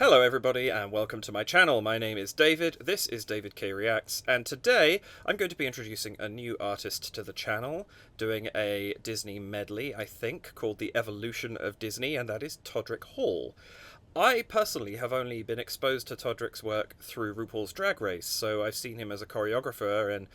Hello everybody and welcome to my channel. My name is David, this is David K Reacts, and today I'm going to be introducing a new artist to the channel, doing a Disney medley, I think, called The Evolution of Disney, and that is Todrick Hall. I personally have only been exposed to Todrick's work through RuPaul's Drag Race, so I've seen him as a choreographer and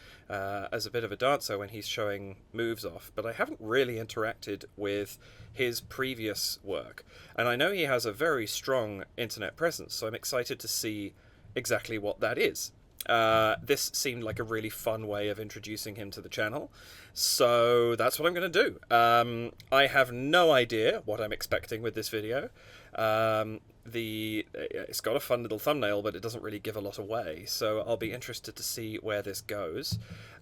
as a bit of a dancer when he's showing moves off, but I haven't really interacted with his previous work. And I know he has a very strong internet presence, so I'm excited to see exactly what that is. This seemed like a really fun way of introducing him to the channel, so that's what I'm going to do. I have no idea what I'm expecting with this video. It's got a fun little thumbnail, but it doesn't really give a lot away, so I'll be interested to see where this goes.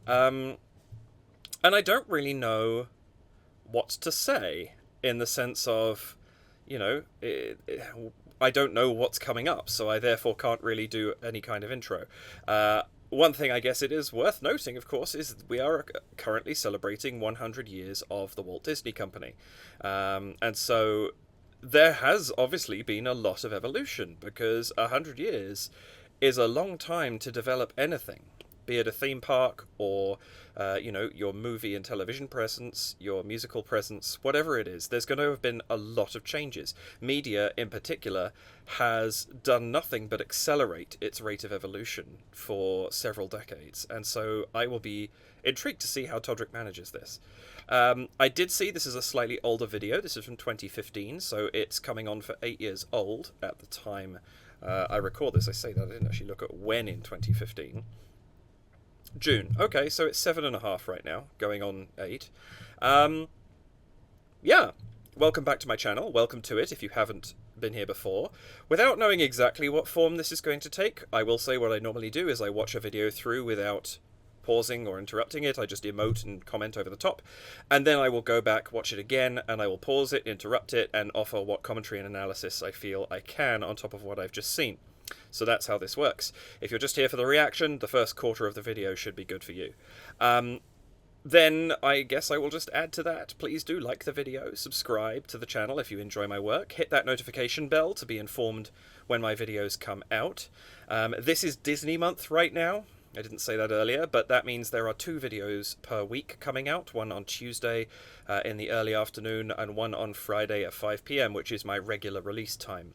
And I don't really know what to say, in the sense of, you know, I don't know what's coming up, so I therefore can't really do any kind of intro. One thing I guess it is worth noting, of course, is we are currently celebrating 100 years of the Walt Disney Company. And so there has obviously been a lot of evolution, because 100 years is a long time to develop anything, be it a theme park or, you know, your movie and television presence, your musical presence, whatever it is. There's going to have been a lot of changes. Media, in particular, has done nothing but accelerate its rate of evolution for several decades, and so I will be intrigued to see how Todrick manages this. I did see this is a slightly older video. This is from 2015, so it's coming on for 8 years old at the time I record this. I say that, I didn't actually look at when in 2015. June. Okay, so it's 7.5 right now, going on 8. Yeah, welcome back to my channel. Welcome to it if you haven't been here before. Without knowing exactly what form this is going to take, I will say what I normally do is I watch a video through without pausing or interrupting it. I just emote and comment over the top, and then I will go back, watch it again, and I will pause it, interrupt it, and offer what commentary and analysis I feel I can on top of what I've just seen. So that's how this works. If you're just here for the reaction, the first quarter of the video should be good for you. Then I guess I will just add to that. Please do like the video, subscribe to the channel if you enjoy my work, hit that notification bell to be informed when my videos come out. This is Disney month right now. I didn't say that earlier, but that means there are 2 videos per week coming out, one on Tuesday in the early afternoon and one on Friday at 5 PM, which is my regular release time.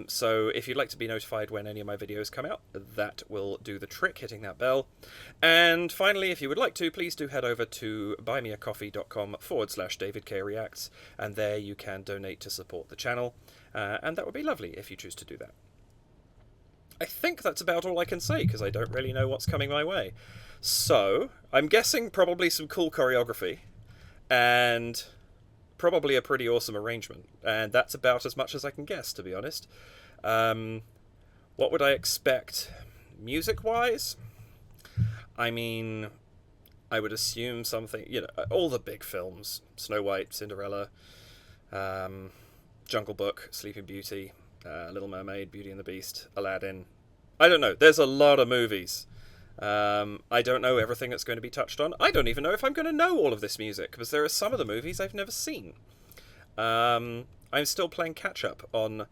So if you'd like to be notified when any of my videos come out, that will do the trick, hitting that bell. And finally, if you would like to, please do head over to buymeacoffee.com/DavidKReacts, and there you can donate to support the channel, and that would be lovely if you choose to do that. I think that's about all I can say, because I don't really know what's coming my way. So, I'm guessing probably some cool choreography, and probably a pretty awesome arrangement. And that's about as much as I can guess, to be honest. What would I expect music-wise? I mean, I would assume something, you know, all the big films. Snow White, Cinderella, Jungle Book, Sleeping Beauty, Little Mermaid, Beauty and the Beast, Aladdin. I don't know. There's a lot of movies. I don't know everything that's going to be touched on. I don't even know if I'm going to know all of this music, because there are some of the movies I've never seen. I'm still playing catch-up on,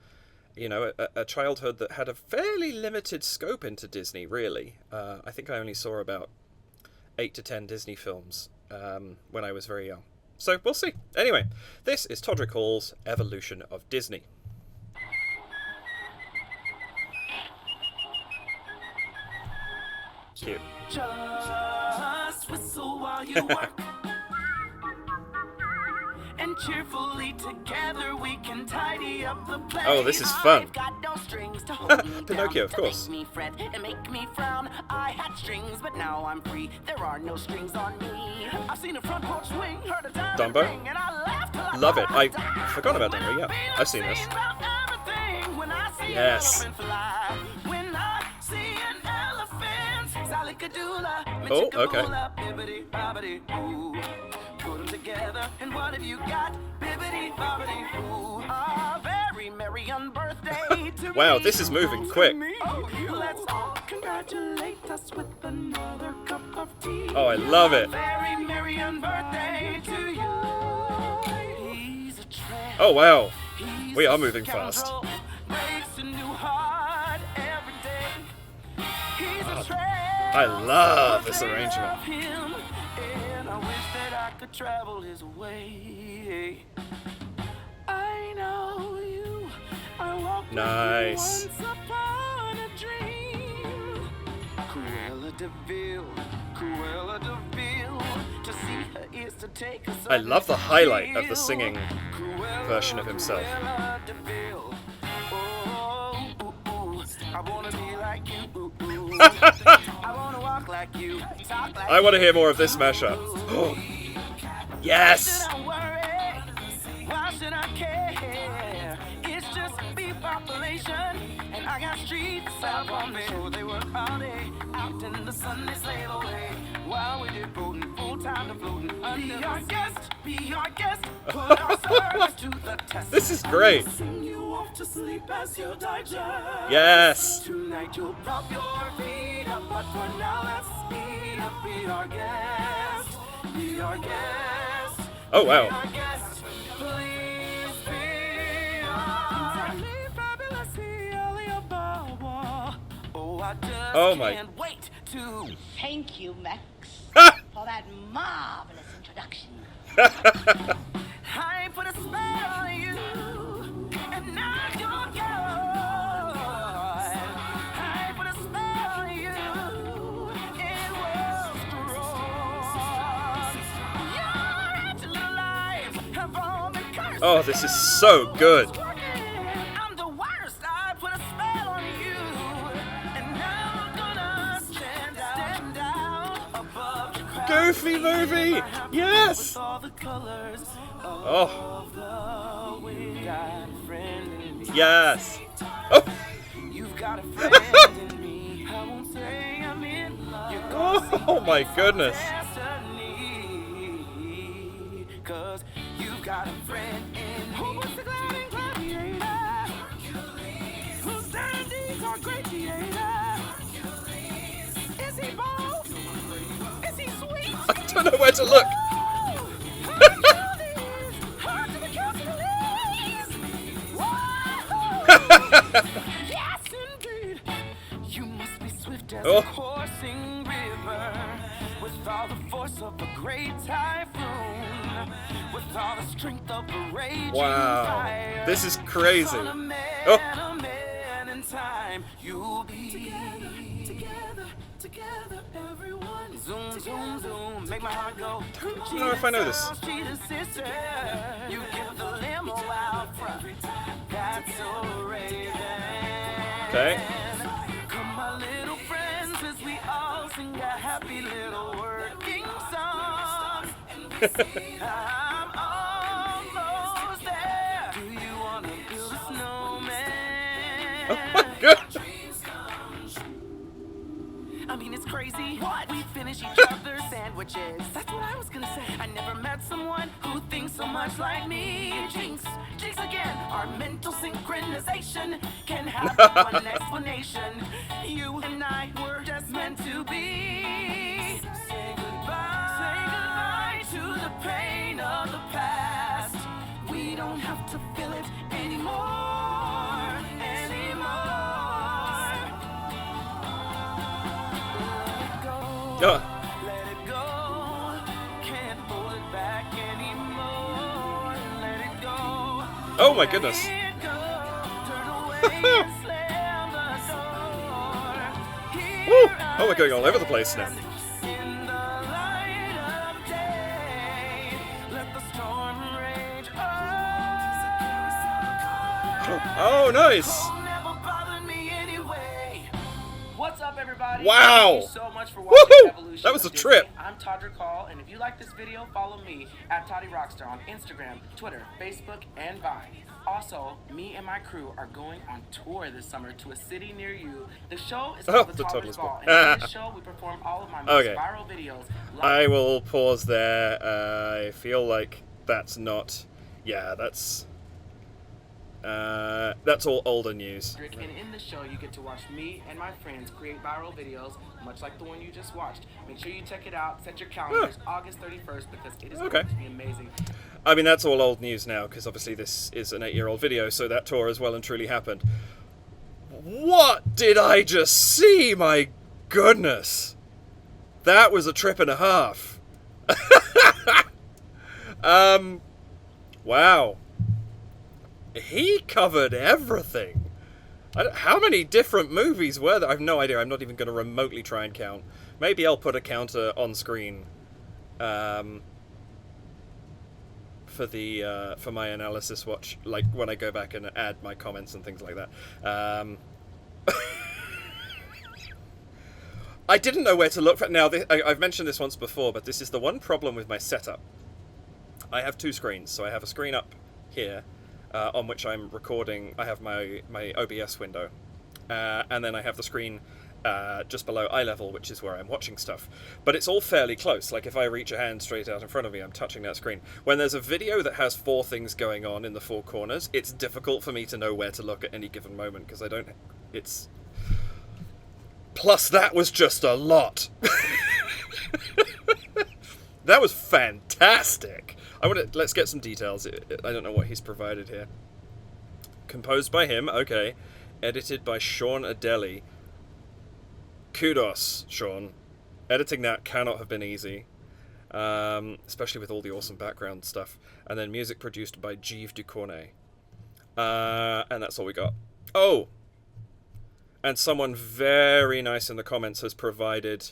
you know, a childhood that had a fairly limited scope into Disney, really. I think I only saw about 8 to 10 Disney films when I was very young. So, we'll see. Anyway, this is Todrick Hall's Evolution of Disney. Cute. Just whistle while you work. And cheerfully together we can tidy up the place. Oh, this is fun. I've got no strings to hold me Pinocchio, of down, course. to make me fret and make me frown. I had strings, but now I'm free. There are no strings on me. I've seen a front porch swing, heard a diamond Dumbo? ring, and I laughed till I Love it. I died. forgot about Dumbo, yeah. I've seen this. Yes. Oh, okay. Put them together, and what have you got? Bibbidi bobbidi boo. A very merry birthday to Wow, me. this is moving quick. Let's all congratulate us with another cup of tea. Oh, I love it. Very merry birthday to you. He's a tramp. Oh, wow. He's We are a moving fast. scoundrel. Breaks works a new heart every day. He's a treasure. I love this arrangement. Him, and I wish that I could travel his way. I know you. I walked Nice. with you once upon a dream. Cruella de Vil, Cruella de Vil. To see her is to take her. I love the highlight of the singing version of himself. Cruella de Vil. Oh, ooh, ooh. I wanna be like you. Ooh, ooh. I wanna walk like you. Talk like I want to hear more of this mashup. Yes! Why should I worry? Why should I care? It's just bee population, and I got streets out on me. So they work all day, out in the sun they slave away. While we did boating, full time to floating. Be our guest, be our guest. Put our service to the test. This is great. Sing you off to sleep as you digest. Yes! Tonight you'll prop your feet up, but for now let's speed up. Be our guest, be our guest. Oh, wow. Be our guest, please be our Oh, I just Oh, my. can't wait to. Thank you, Max, for that marvelous introduction. I put a spell on you, and now you're gone. I put a spell on you, it was strong. Your angel lives have all been cursed. Oh, this is so good. I'm the worst. I put a spell on you, and now I'm gonna stand out above the crowd. Goofy movie! Yes! With all the colors Oh, of the wind. Got a friend in me. yes! Oh, You've got a friend in me. I won't say I'm in love. You're gonna see oh my goodness. destiny. 'Cause you've got a friend in me. Who was the gliding gladiator? Who's dandies are great theater? Is he bold? Is he sweet? I don't know where to look. Yes, indeed. You must be swift as Oh. a coursing river, with all the force of a great typhoon, with all the strength of a raging Wow. fire. This is crazy. Son of man, Oh. a man in time. You'll be together, everyone. Zoom, zoom, zoom. Make my heart go. Don't know if I know this. She's a sister. You give the limo out front. That's so raven. Okay. Come, my little friends, as we all sing a happy little working song. I'm almost there. Do you wanna build a snowman? Oh my god. I mean, it's crazy. What? We finish each other's sandwiches. That's what I was gonna say. I never met someone who thinks so much like me. Jinx, jinx again. Our mental synchronization can have one explanation. You and I were just meant to be. Say goodbye to the pain of the past. We don't have to feel it anymore, Oh, Let it go. Can't hold it back anymore. Let it go. oh my goodness. Let it go. Turn away and slam the door. Woo. Oh, we're going all over the place now. In the light of day, let the storm rage on. Oh, nice. Oh, never bothered me anyway. What's up, everybody? Wow. Thank you so much for watching Woohoo! Evolution That was of a Disney. trip. I'm Todrick Hall, and if you like this video, follow me at Toddy Rockstar on Instagram, Twitter, Facebook, and Vine. Also, me and my crew are going on tour this summer to a city near you. The show is called the The Toddler's Toddler's Ball, Ball. and in this show, we perform all of my most Okay. viral videos. I will pause there. I feel like that's not. Yeah, that's all older news. And in the show, you get to watch me and my friends create viral videos, much like the one you just watched. Make sure you check it out. Set your calendars August 31st because it is Okay. going to be amazing. I mean, that's all old news now, because obviously this is an 8-year-old video, so that tour has well and truly happened. What did I just see? My goodness. That was a trip and a half. Wow. He covered everything. How many different movies were there? I have no idea. I'm not even going to remotely try and count. Maybe I'll put a counter on screen for my analysis watch, like when I go back and add my comments and things like that. I didn't know where to look for. Now, I've mentioned this once before, but this is the one problem with my setup. I have two screens, so I have a screen up here on which I'm recording. I have my OBS window, and then I have the screen just below eye level, which is where I'm watching stuff. But it's all fairly close. Like, if I reach a hand straight out in front of me, I'm touching that screen. When there's a video that has four things going on in the four corners, it's difficult for me to know where to look at any given moment, because I don't... It's... Plus, that was just a lot. That was fantastic. Let's get some details. I don't know what he's provided here. Composed by him, okay. Edited by Sean Adeli. Kudos, Sean. Editing that cannot have been easy. Especially with all the awesome background stuff. And then music produced by Jeeves Ducournay. And that's all we got. Oh! And someone very nice in the comments has provided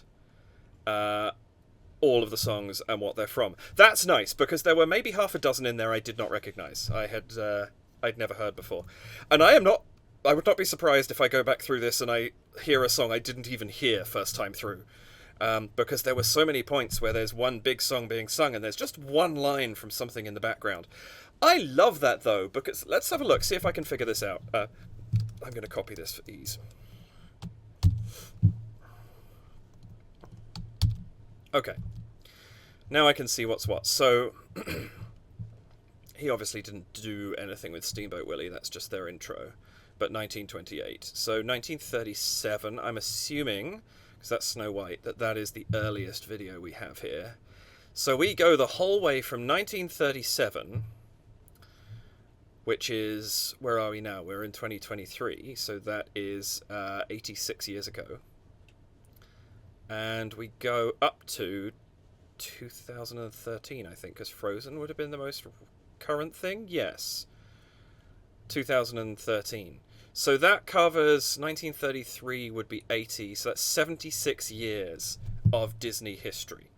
all of the songs and what they're from. That's nice, because there were maybe half a dozen in there I did not recognize. I'd never heard before. And I would not be surprised if I go back through this and I hear a song I didn't even hear first time through. Because there were so many points where there's one big song being sung and there's just one line from something in the background. I love that, though, because let's have a look, see if I can figure this out. I'm going to copy this for ease. Okay. Now I can see what's what. So, he obviously didn't do anything with Steamboat Willie, that's just their intro. But 1928. So 1937, I'm assuming, because that's Snow White, that is the earliest video we have here. So we go the whole way from 1937, which is, where are we now? We're in 2023, so that is 86 years ago. And we go up to 2013, I think, because Frozen would have been the most current thing? Yes. 2013. So that covers 1933 would be 80, so that's 76 years of Disney history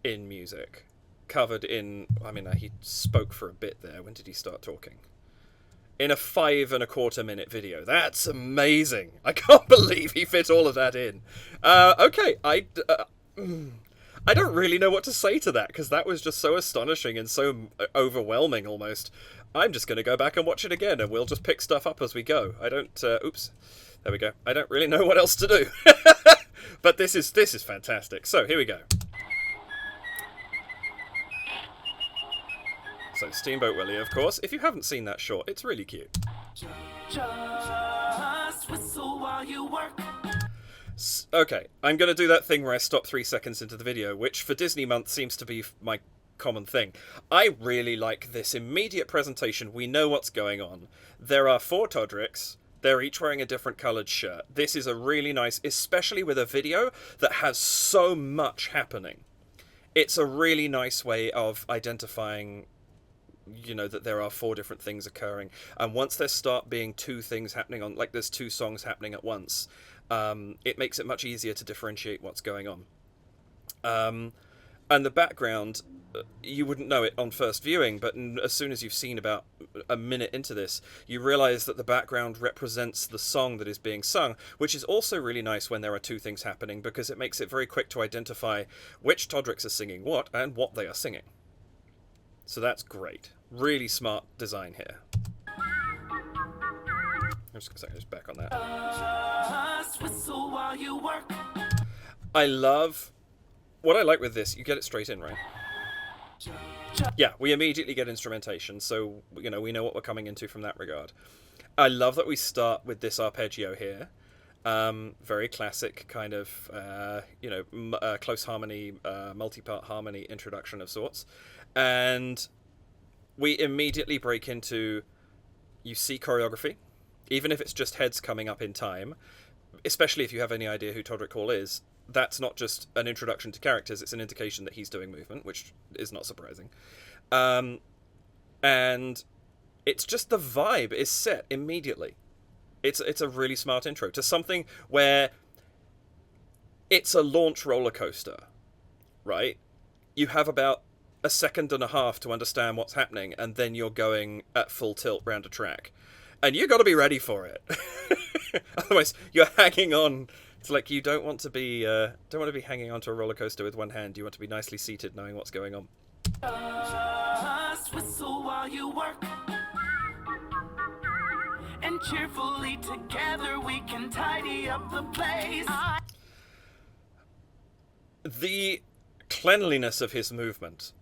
in music. Covered in, I mean, he spoke for a bit there. When did he start talking? In a 5.25 minute video. That's amazing. I can't believe he fit all of that in. Okay, I don't really know what to say to that, because that was just so astonishing and so overwhelming almost. I'm just going to go back and watch it again, and we'll just pick stuff up as we go. I don't... oops. There we go. I don't really know what else to do. But this is fantastic. So, here we go. So, Steamboat Willie, of course. If you haven't seen that short, it's really cute. Just whistle while you work. Okay, I'm going to do that thing where I stop 3 seconds into the video, which for Disney Month seems to be my common thing. I really like this immediate presentation. We know what's going on. There are 4 Todricks. They're each wearing a different coloured shirt. This is a really nice, especially with a video that has so much happening. It's a really nice way of identifying, you know, that there are 4 different things occurring. And once there start being 2 things happening on, like there's 2 songs happening at once, it makes it much easier to differentiate what's going on. And the background, you wouldn't know it on first viewing, but as soon as you've seen about a minute into this, you realise that the background represents the song that is being sung, which is also really nice when there are 2 things happening, because it makes it very quick to identify which Todricks are singing what and what they are singing. So that's great. Really smart design here. I'm just back on that. Just whistle while you work. I love... What I like with this, you get it straight in, right? Yeah, we immediately get instrumentation, so, you know, we know what we're coming into from that regard. I love that we start with this arpeggio here. Very classic kind of, you know, close harmony, multi-part harmony introduction of sorts. And we immediately break into, you see choreography. even if it's just heads coming up in time, especially if you have any idea who Todrick Hall is, that's not just an introduction to characters, it's an indication that he's doing movement, which is not surprising. And it's just the vibe is set immediately. It's a really smart intro to something where it's a launch roller coaster, right? You have about a second and a half to understand what's happening, and then you're going at full tilt round a track. And you got to be ready for it. Otherwise, you're hanging on. It's like you don't want to be hanging onto a roller coaster with one hand. You want to be nicely seated, knowing what's going on. Just whistle while you work, and cheerfully together we can tidy up the place. The cleanliness of his movement.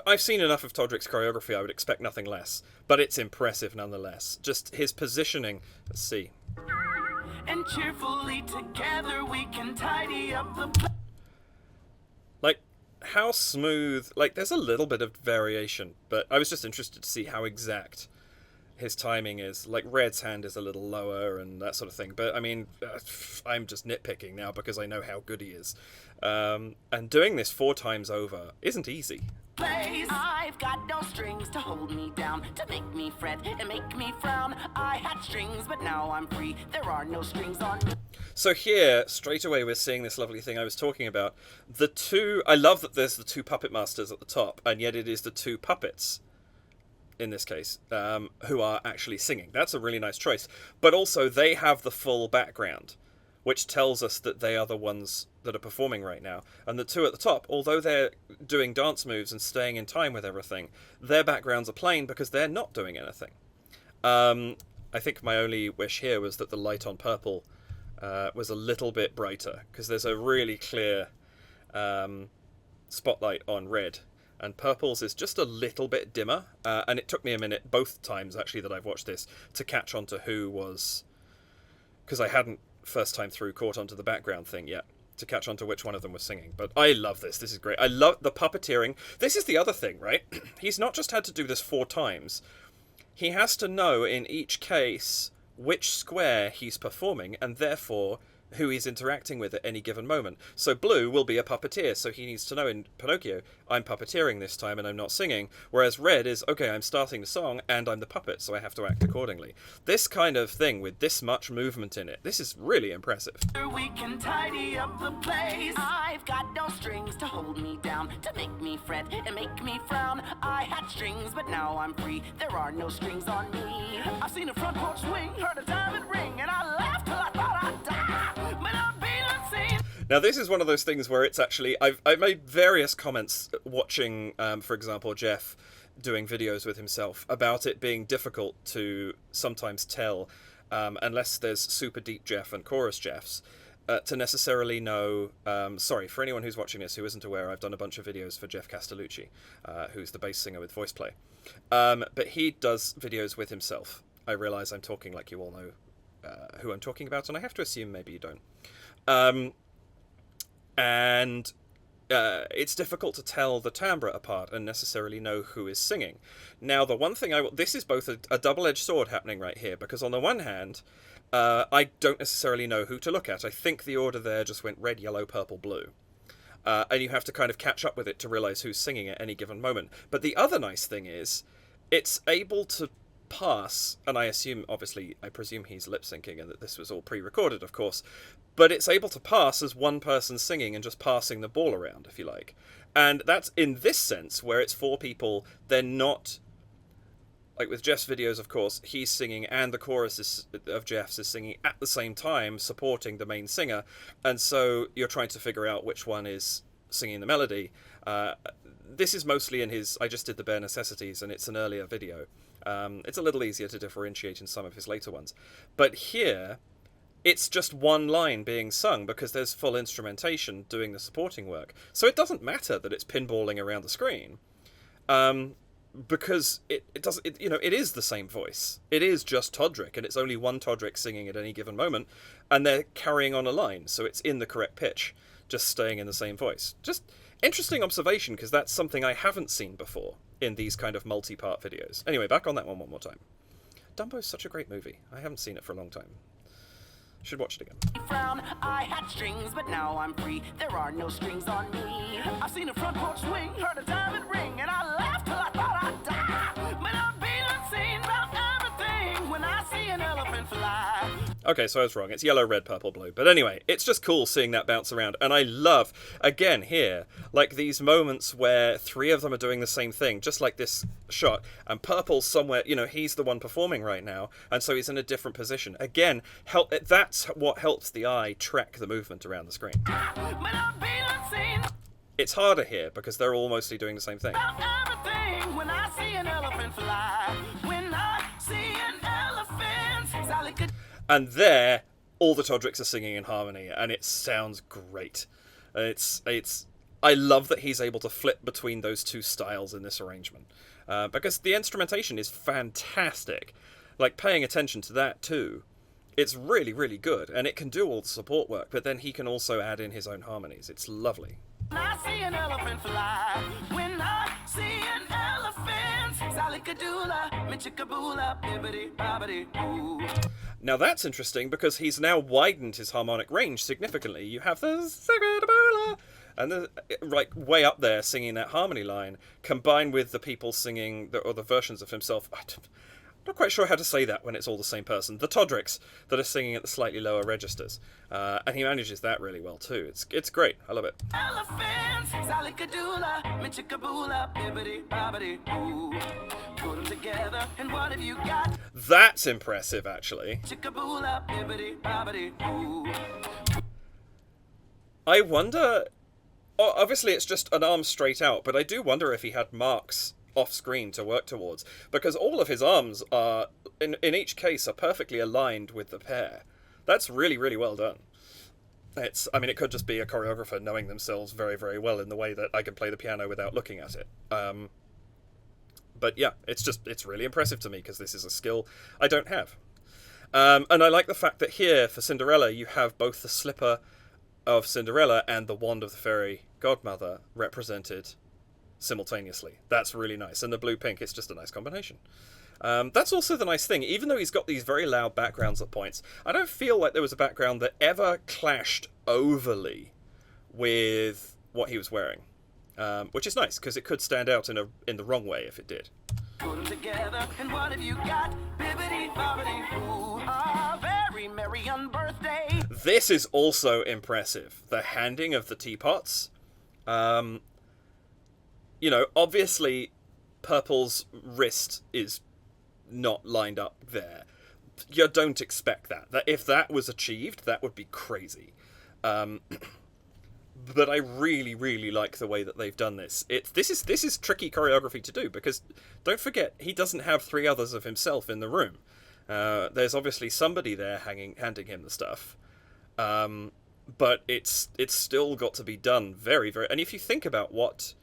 I've seen enough of Todrick's choreography, I would expect nothing less. But it's impressive nonetheless. Just his positioning. Let's see. And cheerfully together we can tidy up the Like, how smooth... Like, there's a little bit of variation, but I was just interested to see how exact his timing is. Like, Red's hand is a little lower and that sort of thing. But, I mean, I'm just nitpicking now because I know how good he is. And doing this 4 times over isn't easy. I've got no strings to hold me down, to make me fret and make me frown. I had strings, but now I'm free. There are no strings on me. So here, straight away, we're seeing this lovely thing I was talking about. I love that there's the 2 puppet masters at the top, and yet it is the 2 puppets, in this case, who are actually singing. That's a really nice choice. But also, they have the full background, which tells us that they are the ones that are performing right now. And the 2 at the top, although they're doing dance moves and staying in time with everything, their backgrounds are plain because they're not doing anything. I think my only wish here was that the light on purple was a little bit brighter, because there's a really clear spotlight on red, and purple's is just a little bit dimmer. And it took me a minute, both times actually that I've watched this, to catch on to who was... because I hadn't first time through caught onto the background thing yet, to catch on to which one of them was singing. But I love this. This is great. I love the puppeteering. This is the other thing, right? He's not just had to do this 4 times. He has to know in each case which square he's performing, and therefore who he's interacting with at any given moment. So Blue will be a puppeteer, so he needs to know in Pinocchio, I'm puppeteering this time and I'm not singing, whereas Red is, okay, I'm starting the song and I'm the puppet, so I have to act accordingly. This kind of thing with this much movement in it, this is really impressive. We can tidy up the place. I've got no strings to hold me down, to make me fret and make me frown. I had strings, but now I'm free. There are no strings on me. I've seen a front porch swing, heard a diamond ring, and I laughed till I thought I'd die. But I've been unseen. Now this is one of those things where it's actually, I've made various comments watching, for example, Jeff doing videos with himself about it being difficult to sometimes tell, unless there's super deep Jeff and chorus Jeffs, to necessarily know, sorry, for anyone who's watching this who isn't aware, I've done a bunch of videos for Jeff Castellucci, who's the bass singer with Voice Play. But he does videos with himself. I realise I'm talking like you all know who I'm talking about, and I have to assume maybe you don't. And it's difficult to tell the timbre apart and necessarily know who is singing. Now, the one thing this is both a double-edged sword happening right here, because on the one hand, I don't necessarily know who to look at. I think the order there just went red, yellow, purple, blue. And you have to kind of catch up with it to realise who's singing at any given moment. But the other nice thing is, it's able to pass, and I presume he's lip-syncing and that this was all pre-recorded, of course, but it's able to pass as one person singing and just passing the ball around, if you like. And that's in this sense, where it's 4 people, they're not... Like with Jeff's videos, of course, he's singing and the chorus of Jeff's is singing at the same time, supporting the main singer, and so you're trying to figure out which one is singing the melody. This is mostly in his... I just did the bare necessities, and it's an earlier video. It's a little easier to differentiate in some of his later ones. But here, it's just one line being sung because there's full instrumentation doing the supporting work. So it doesn't matter that it's pinballing around the screen. Because it is the same voice. It is just Todrick, and it's only one Todrick singing at any given moment, and they're carrying on a line, so it's in the correct pitch, just staying in the same voice. Just interesting observation, because that's something I haven't seen before in these kind of multi-part videos. Anyway, back on that one more time. Dumbo's such a great movie. I haven't seen it for a long time. Should watch it again. Frown, I had strings, but now I'm free. There are no strings on me. I've seen a front porch swing, heard a diamond ring, and I laughed till I thought I'd die. But I've been unseen about everything when I see an elephant fly. Okay, so I was wrong. It's yellow, red, purple, blue. But anyway, it's just cool seeing that bounce around. And I love, again, here, like these moments where three of them are doing the same thing, just like this shot. And purple's somewhere, you know, he's the one performing right now. And so he's in a different position. Again, that's what helps the eye track the movement around the screen. But I've been unseen It's harder here because they're all mostly doing the same thing. about everything when I see an elephant fly. When I see an elephant, Sally could. And there, all the Todricks are singing in harmony, and it sounds great. I love that he's able to flip between those two styles in this arrangement, because the instrumentation is fantastic. Like, paying attention to that too, it's really, really good, and it can do all the support work, but then he can also add in his own harmonies. It's lovely. When I see an elephant fly, when I see an elephant, Sally Kadoola, Michikaboola, bibbidi bobbidi boo. Now that's interesting because he's now widened his harmonic range significantly. You have the and the right way up there singing that harmony line, combined with the people singing the versions of himself. I'm not quite sure how to say that when it's all the same person. The Todricks that are singing at the slightly lower registers, and he manages that really well too. It's great. I love it. Elephants, Sally Kadoola, Michikaboola, bibbidi bobbidi boo. Put them together, and what have you got? That's impressive, actually. Chicaboola, bibbidi bobbidi boo. I wonder. Oh, obviously, it's just an arm straight out, but I do wonder if he had marks off screen to work towards, because all of his arms are, in each case, are perfectly aligned with the pair. That's really, really well done. I mean, it could just be a choreographer knowing themselves very, very well in the way that I can play the piano without looking at it. But yeah, it's really impressive to me, because this is a skill I don't have. And I like the fact that here, for Cinderella, you have both the slipper of Cinderella and the wand of the fairy godmother represented simultaneously. That's really nice. And the blue-pink, it's just a nice combination. That's also the nice thing. Even though he's got these very loud backgrounds at points, I don't feel like there was a background that ever clashed overly with what he was wearing. Which is nice, because it could stand out in the wrong way if it did. Put them together, and what have you got? Bibbidi bobbidi boo. A very merry unbirthday. This is also impressive. The handing of the teapots. You know, obviously, Purple's wrist is not lined up there. You don't expect that. If that was achieved, that would be crazy. But I really, really like the way that they've done this. This is tricky choreography to do, because don't forget, he doesn't have three others of himself in the room. There's obviously somebody there handing him the stuff. But it's still got to be done very, very... And if you think about what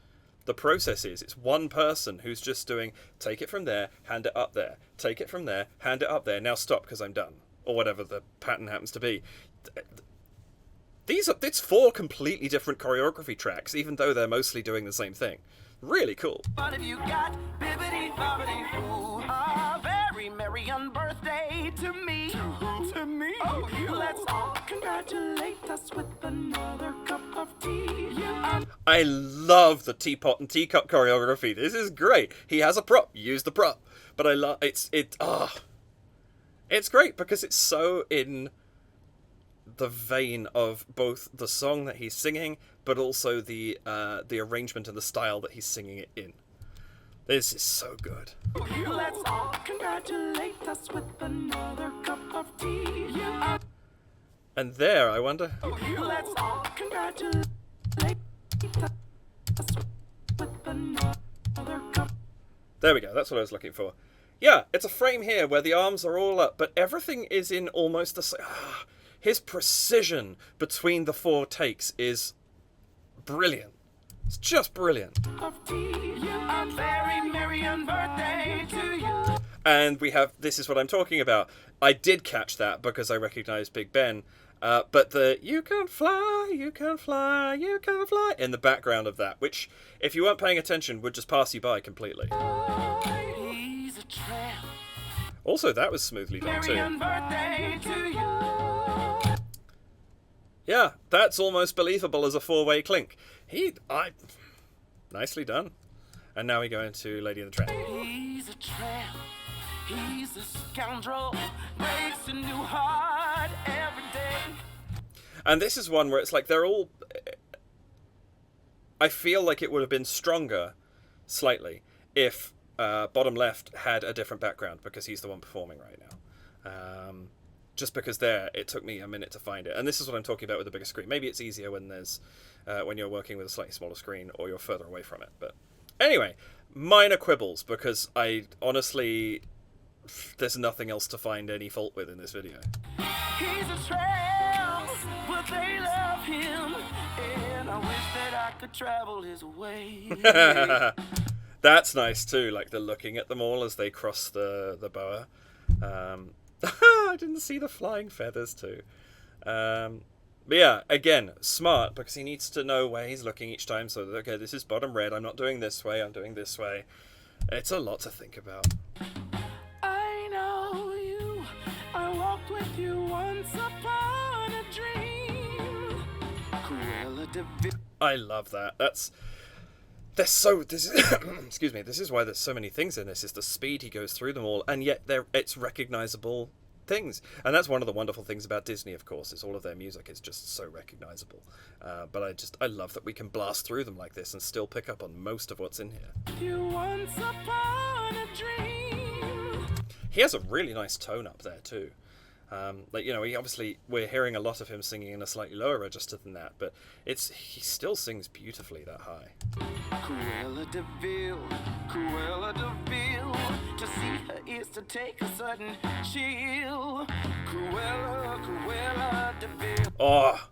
the process is, it's one person who's just doing, take it from there, hand it up there, take it from there, hand it up there, now stop because I'm done, or whatever the pattern happens to be. It's four completely different choreography tracks, even though they're mostly doing the same thing. Really cool. What have you got? Bibbidi bobbidi boo. A very merry unbirthday to me. To who? To me. Oh, you. Let's all congratulate us with another cup of tea. I love the teapot and teacup choreography. This is great. He has a prop. Use the prop. But I love it's great because it's so in the vein of both the song that he's singing, but also the arrangement and the style that he's singing it in. This is so good. Let's all congratulate us with another cup of tea. And there, I wonder. Let's all congratulate us with another cup. There we go. That's what I was looking for. Yeah, it's a frame here where the arms are all up, but everything is in almost the same. His precision between the four takes is brilliant. It's just brilliant. Very merry birthday to you. And we have, this is what I'm talking about. I did catch that because I recognized Big Ben. But the you can fly, you can fly, you can fly in the background of that, which, if you weren't paying attention, would just pass you by completely. He's a tramp. Also, that was smoothly done too. Marian birthday to you. Yeah, that's almost believable as a four-way clink. Nicely done. And now we go into Lady and the Tramp. He's a tramp. He's a scoundrel. Breaks a new heart every day. And this is one where it's like they're all... I feel like it would have been stronger, slightly, if bottom left had a different background, because he's the one performing right now. Just because it took me a minute to find it. And this is what I'm talking about with the bigger screen. Maybe it's easier when when you're working with a slightly smaller screen or you're further away from it. But anyway, minor quibbles, because I honestly... There's nothing else to find any fault with in this video. He's a tramp, but they love him. And I wish that I could travel his way. That's nice too, like the looking at them all as they cross the boa. I didn't see the flying feathers too. But yeah, again, smart, because he needs to know where he's looking each time. So, okay, this is bottom red, I'm not doing this way, I'm doing this way. It's a lot to think about. I know you, I walked with you once upon a dream. Cruella de Vil. I love that. Excuse me, this is why there's so many things in this, is the speed he goes through them all, and yet it's recognizable things. And that's one of the wonderful things about Disney, of course, is all of their music is just so recognizable. But I love that we can blast through them like this and still pick up on most of what's in here. You once upon a dream. He has a really nice tone up there too. We're hearing a lot of him singing in a slightly lower register than that, but he still sings beautifully that high. Cruella de Vil, Cruella de Vil. To see her is to take a sudden chill. Cruella de Vil. Oh,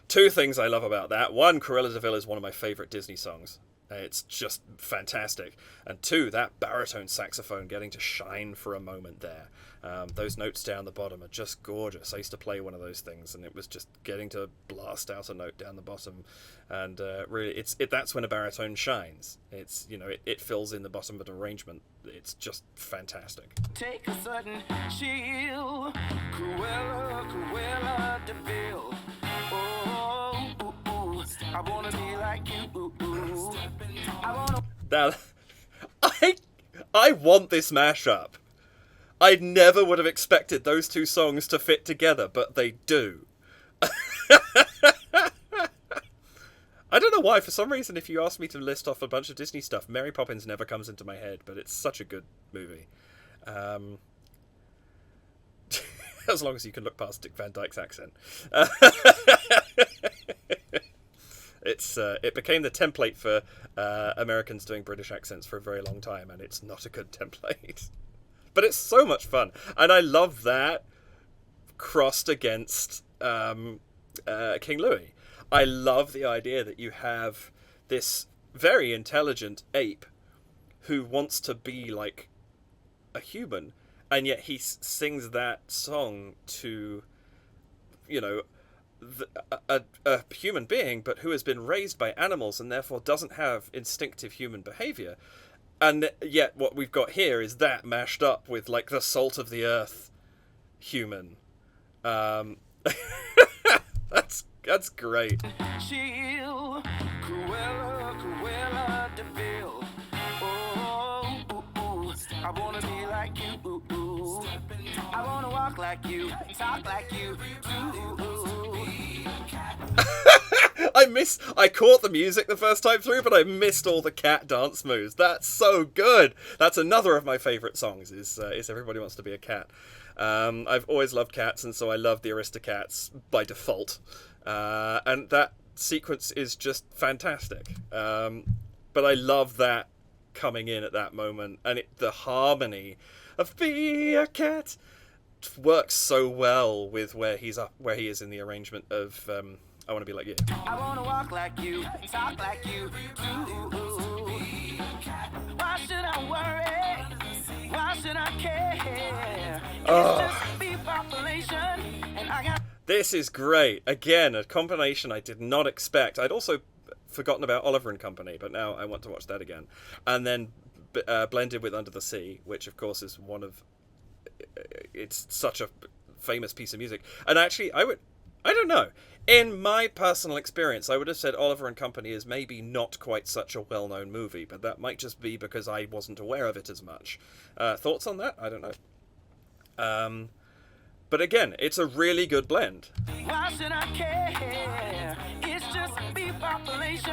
two things I love about that. One, Cruella de Vil is one of my favorite Disney songs. It's just fantastic. And two, that baritone saxophone getting to shine for a moment there. Those notes down the bottom are just gorgeous. I used to play one of those things, and it was just getting to blast out a note down the bottom. And really, that's when a baritone shines. It fills in the bottom of an arrangement. It's just fantastic. Take a sudden chill. Cruella de Vil. Oh, ooh, ooh. I wanna be like you. Ooh, ooh. I wanna. Now, I want this mashup. I never would have expected those two songs to fit together, but they do. I don't know why. For some reason, if you ask me to list off a bunch of Disney stuff, Mary Poppins never comes into my head, but it's such a good movie. As long as you can look past Dick Van Dyke's accent. It became the template for Americans doing British accents for a very long time, and it's not a good template. But it's so much fun, and I love that crossed against King Louis. I love the idea that you have this very intelligent ape who wants to be like a human, and yet he sings that song to, a human being, but who has been raised by animals and therefore doesn't have instinctive human behavior. And yet what we've got here is that mashed up with, like, the salt of the earth human. That's great. Chill. Cruella de Vil. Oh, ooh, ooh. I wanna be like you. Ooh, ooh. I wanna walk like you, talk like you. Ooh, ooh. I caught the music the first time through, but I missed all the cat dance moves. That's so good. That's another of my favourite songs, is Everybody Wants to Be a Cat. I've always loved cats, and so I love the Aristocats by default. And that sequence is just fantastic. But I love that coming in at that moment, and the harmony of "Be a Cat" works so well with where he is in the arrangement of I Want to Be Like You. I wanna walk like you, talk like you. Ooh. Why should I worry? Why should I care? Oh. It's just bee population, and I got. This is great. Again, a combination I did not expect. I'd also forgotten about Oliver and Company, but now I want to watch that again. And then blended with Under the Sea, which of course is one of it's such a famous piece of music. And actually, I don't know. In my personal experience, I would have said Oliver and Company is maybe not quite such a well-known movie, but that might just be because I wasn't aware of it as much. Thoughts on that? I don't know. But again, it's a really good blend. Why should I care? It's just bee population,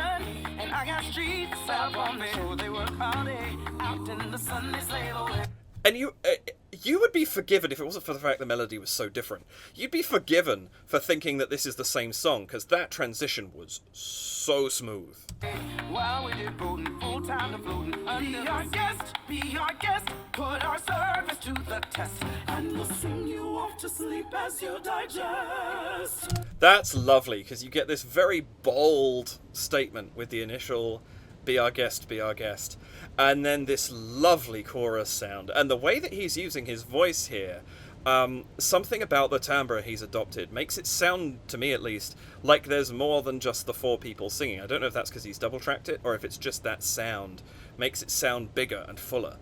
and I got streets out on me. So they work all day out in the sun, they slave away. And you would be forgiven if it wasn't for the fact the melody was so different. You'd be forgiven for thinking that this is the same song, because that transition was so smooth. While we did boating, full time to floating. Be our guest, put our service to the test, and we'll sing you off to sleep as you digest. That's lovely, because you get this very bold statement with the initial be our guest, and then this lovely chorus sound. And the way that he's using his voice here, something about the timbre he's adopted makes it sound, to me at least, like there's more than just the four people singing. I don't know if that's because he's double-tracked it, or if it's just that sound makes it sound bigger and fuller.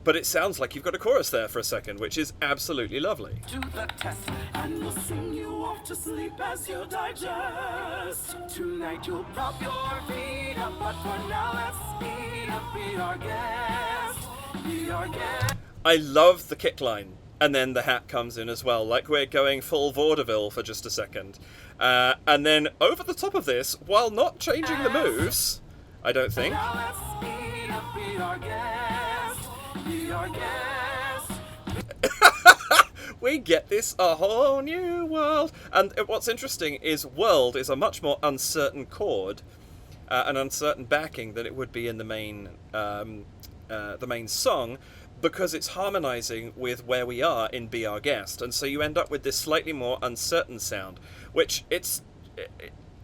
But it sounds like you've got a chorus there for a second, which is absolutely lovely. To the test, and we'll sing you off to sleep as you digest. Tonight you'll prop your feet up, but for now let's speed up. Be our guest, be our guest. I love the kick line, and then the hat comes in as well, like we're going full vaudeville for just a second. And then over the top of this, while not changing the moves, I don't think, Now let's speed up. Be our guest, be our guest. we get this a whole new world. And what's interesting is world is a much more uncertain chord, an uncertain backing than it would be in the main song, because it's harmonizing with where we are in Be Our Guest, and so you end up with this slightly more uncertain sound, which it's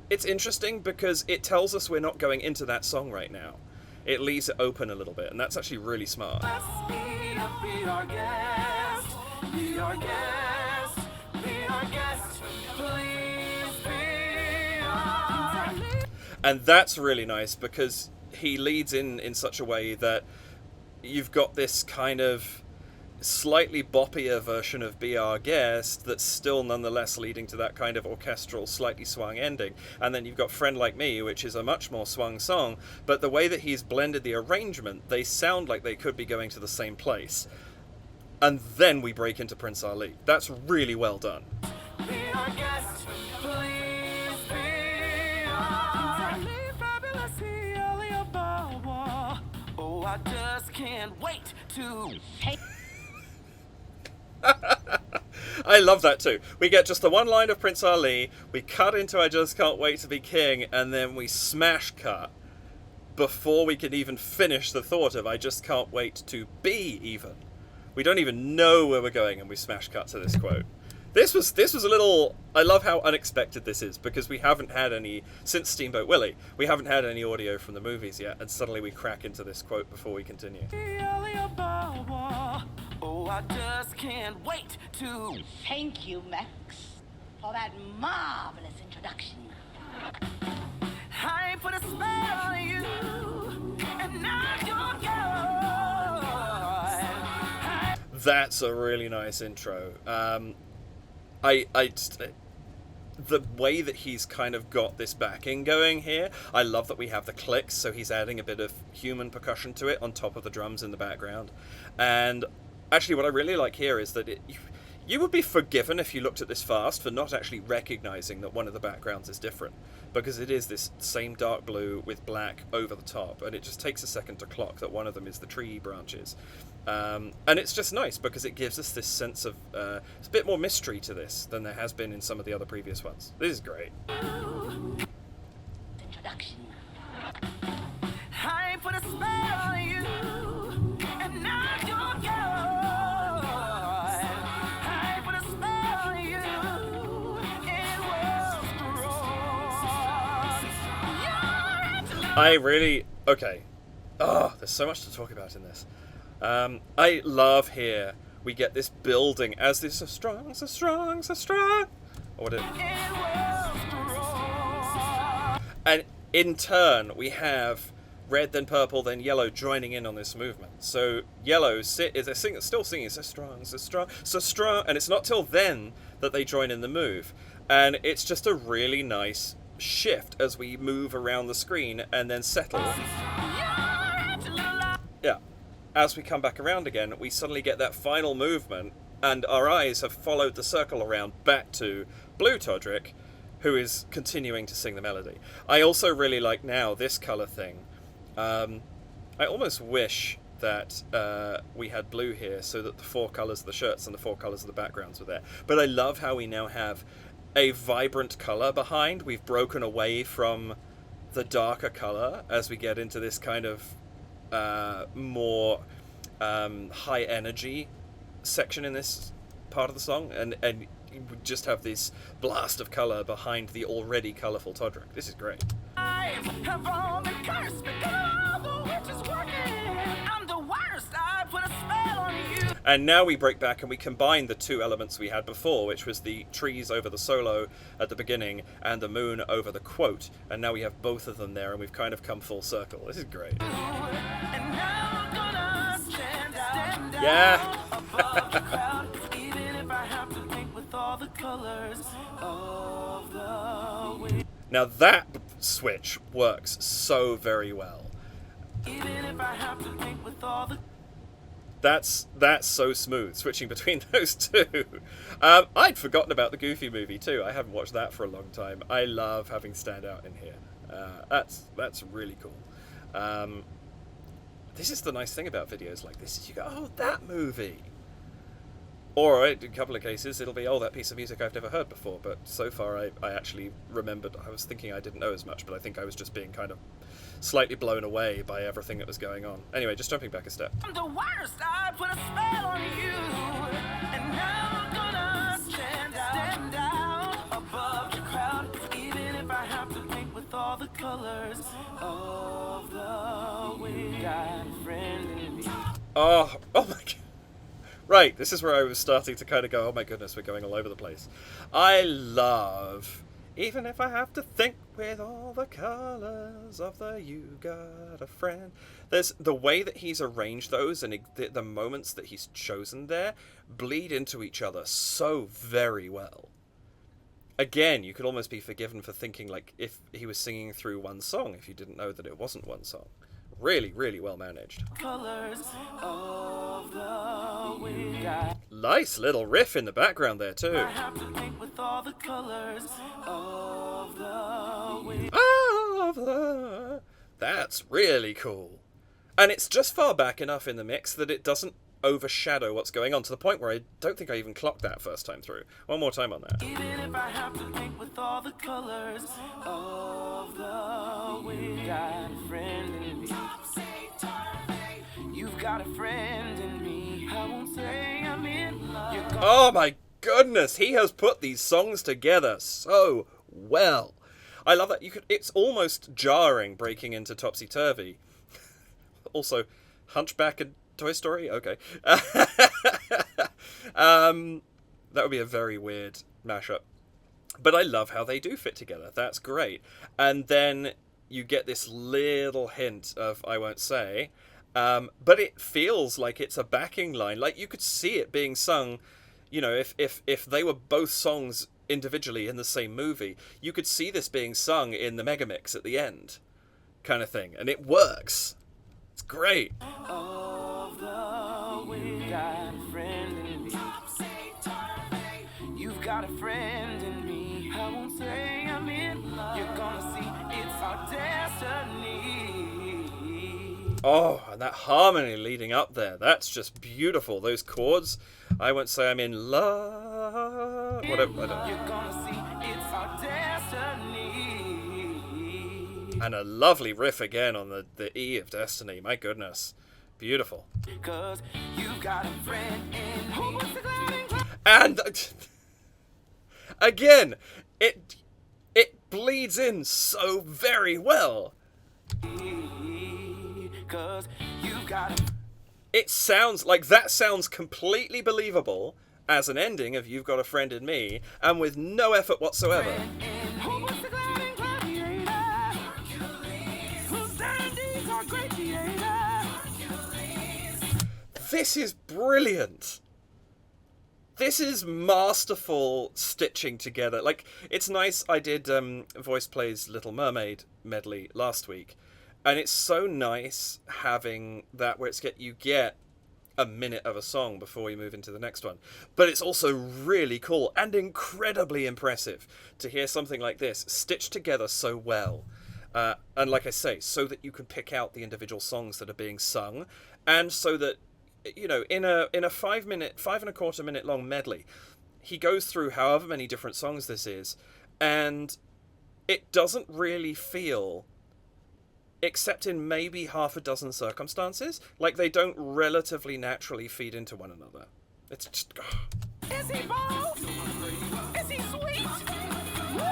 interesting because it tells us we're not going into that song right now. It leaves it open a little bit, and that's actually really smart. Let's speed up. Be our guest, be our guest, be our guest. Please be our guest. And that's really nice because he leads in such a way that you've got this kind of slightly boppier version of Be Our Guest that's still nonetheless leading to that kind of orchestral, slightly swung ending. And then you've got Friend Like Me, which is a much more swung song, but the way that he's blended the arrangement, they sound like they could be going to the same place. And then we break into Prince Ali. That's really well done. Be our guest, please be our fabulous. Oh, I just can't wait to. I love that too. We get just the one line of Prince Ali, we cut into I Just Can't Wait to Be King, and then we smash cut before we can even finish the thought of I Just Can't Wait to Be even. We don't even know where we're going, and we smash cut to this quote. This was a little... I love how unexpected this is, because we haven't had any... Since Steamboat Willie, we haven't had any audio from the movies yet, and suddenly we crack into this quote before we continue. Oh, I just can't wait to. Thank you, Max, for that marvelous introduction. I put a spell on you, and now you're gone. That's a really nice intro. The way that he's kind of got this backing going here, I love that we have the clicks, so he's adding a bit of human percussion to it on top of the drums in the background. And actually what I really like here is that you would be forgiven if you looked at this fast for not actually recognizing that one of the backgrounds is different, because it is this same dark blue with black over the top, and it just takes a second to clock that one of them is the tree branches. And it's just nice because it gives us this sense of it's a bit more mystery to this than there has been in some of the other previous ones. This is great. Introduction. I put a spell on you, and now you're gone. I put a spell on you, it was wrong. I really... Okay. Oh, there's so much to talk about in this. I love here we get this building as this so strong, or what it, and in turn we have red, then purple, then yellow joining in on this movement. So yellow still singing so strong, so strong, so strong, and it's not till then that they join in the move. And it's just a really nice shift as we move around the screen and then settle. Yeah. As we come back around again, we suddenly get that final movement, and our eyes have followed the circle around back to Blue Todrick, who is continuing to sing the melody. I also really like now this colour thing. I almost wish that we had blue here so that the 4 colours of the shirts and the 4 colours of the backgrounds were there. But I love how we now have a vibrant colour behind. We've broken away from the darker colour as we get into this kind of more high energy section in this part of the song, and we just have this blast of colour behind the already colourful Todrick. This is great. And now we break back and we combine the 2 elements we had before, which was the trees over the solo at the beginning and the moon over the quote. And now we have both of them there, and we've kind of come full circle. This is great. Yeah. Now that switch works so very well. That's so smooth, switching between those 2. I'd forgotten about the Goofy movie too. I haven't watched that for a long time. I love having stand out in here. That's really cool. This is the nice thing about videos like this, is you go, oh, that movie. Or in a couple of cases, it'll be, oh, that piece of music I've never heard before. But so far, I actually remembered. I was thinking I didn't know as much, but I think I was just being kind of slightly blown away by everything that was going on. Anyway, just jumping back a step. I'm the worst, I put a spell on you, and now I'm gonna stand out above the crowd, even if I have to paint with all the colors of the wind. Got a friend in me. Oh my god. Right, this is where I was starting to kind of go, oh my goodness, we're going all over the place. I love, even if I have to think with all the colours of the you got a friend. There's the way that he's arranged those, and the moments that he's chosen there bleed into each other so very well. Again, you could almost be forgiven for thinking like if he was singing through one song, if you didn't know that it wasn't one song. Really, really well managed. Colors of the wind. Nice little riff in the background there too. I have to paint with all the colors of the wind. That's really cool. And it's just far back enough in the mix that it doesn't overshadow what's going on, to the point where I don't think I even clocked that first time through. One more time on that. Even if I have to paint with all the colors of the wind. Got a friend in me. You've got a friend in me. I won't say I'm in love. Oh my goodness, he has put these songs together so well. I love that. It's almost jarring breaking into Topsy Turvy. Also, Hunchback and Toy Story? Okay. That would be a very weird mashup. But I love how they do fit together. That's great. And then you get this little hint of I won't say, but it feels like it's a backing line. Like you could see it being sung, you know, if they were both songs individually in the same movie, you could see this being sung in the megamix at the end, kind of thing. And it works. It's great. Of the wind. Got a friend in me. You've got a friend in me. I won't say I'm in love. You're gonna see it's our destiny. Oh, and that harmony leading up there, that's just beautiful. Those chords, I won't say I'm in love. Whatever, I don't know. You're gonna see it's our destiny. And a lovely riff again on the E of Destiny. My goodness. Beautiful. 'Cause you've got a friend in me. And again, it bleeds in so very well. 'Cause you've got a It sounds like that sounds completely believable as an ending of You've Got a Friend in Me, and with no effort whatsoever. This is brilliant. This is masterful stitching together. Like, it's nice. I did Voice Play's Little Mermaid medley last week, and it's so nice having that where you get a minute of a song before we move into the next one. But it's also really cool and incredibly impressive to hear something like this stitched together so well. And like I say, so that you can pick out the individual songs that are being sung, and so that, you know, in a 5 and a quarter minute long medley, he goes through however many different songs this is, and it doesn't really feel, except in maybe half a dozen circumstances, like they don't relatively naturally feed into one another. It's just... Is he bold? Is he sweet? Woo!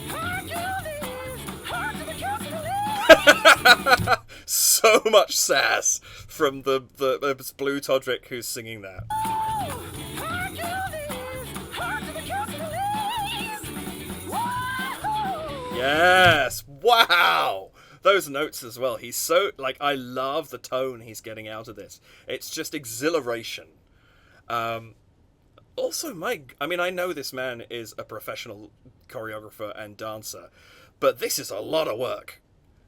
Hard to this, hard to the couch. So much sass from the Blue Todrick who's singing that. Hard to this, hard to the couch. Woo! Yes! Wow! Those notes as well. He's so, like, I love the tone he's getting out of this. It's just exhilaration. Also, I mean, I know this man is a professional choreographer and dancer, but this is a lot of work.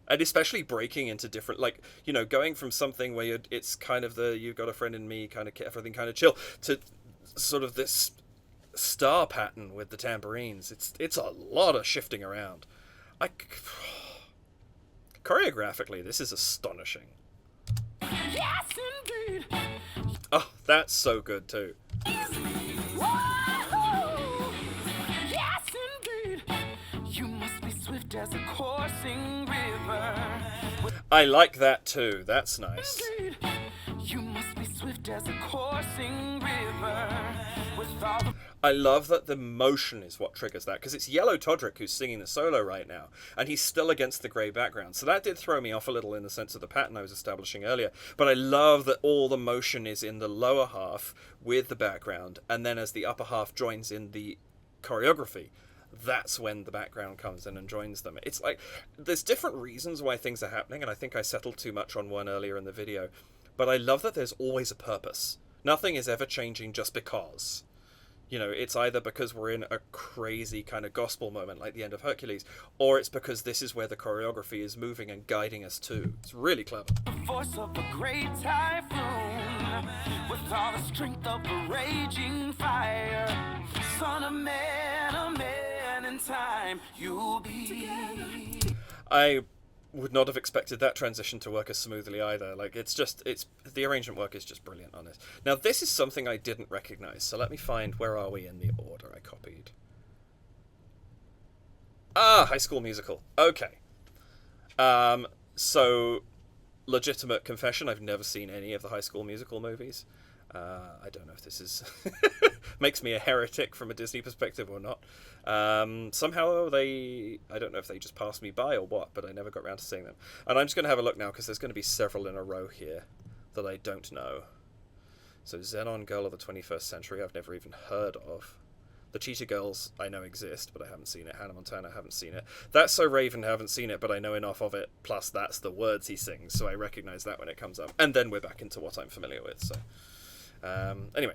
And especially breaking into different, like, you know, going from something where it's kind of the "you've got a friend in me" kind of everything kind of chill, to sort of this star pattern with the tambourines. It's a lot of shifting around. Choreographically, this is astonishing. Yes, indeed. Oh, that's so good too. Whoa! Yes, indeed. You must be swift as a coursing river. I like that too. That's nice. Indeed. You must be swift as a coursing river. With all the... I love that the motion is what triggers that, because it's Yellow Todrick who's singing the solo right now, and he's still against the grey background. So that did throw me off a little in the sense of the pattern I was establishing earlier. But I love that all the motion is in the lower half with the background, and then as the upper half joins in the choreography, that's when the background comes in and joins them. It's like, there's different reasons why things are happening, and I think I settled too much on one earlier in the video, but I love that there's always a purpose. Nothing is ever changing just because. You know, it's either because we're in a crazy kind of gospel moment like the end of Hercules, or it's because this is where the choreography is moving and guiding us to. It's really clever. The force of a great typhoon, with all the strength of a raging fire. Son of man, a man in time, you'll be. I would not have expected that transition to work as smoothly either. Like, the arrangement work is just brilliant on this. Now, this is something I didn't recognize, so let me find, where are we in the order I copied? Ah, High School Musical. Okay. So, legitimate confession, I've never seen any of the High School Musical movies. I don't know if this is makes me a heretic from a Disney perspective or not. Somehow I don't know if they just passed me by or what, but I never got around to seeing them. And I'm just going to have a look now, because there's going to be several in a row here that I don't know. So Xenon, Girl of the 21st Century, I've never even heard of. The Cheetah Girls, I know exist, but I haven't seen it. Hannah Montana, I haven't seen it. That's So Raven, I haven't seen it, but I know enough of it. Plus, that's the words he sings, so I recognise that when it comes up. And then we're back into what I'm familiar with, so... anyway.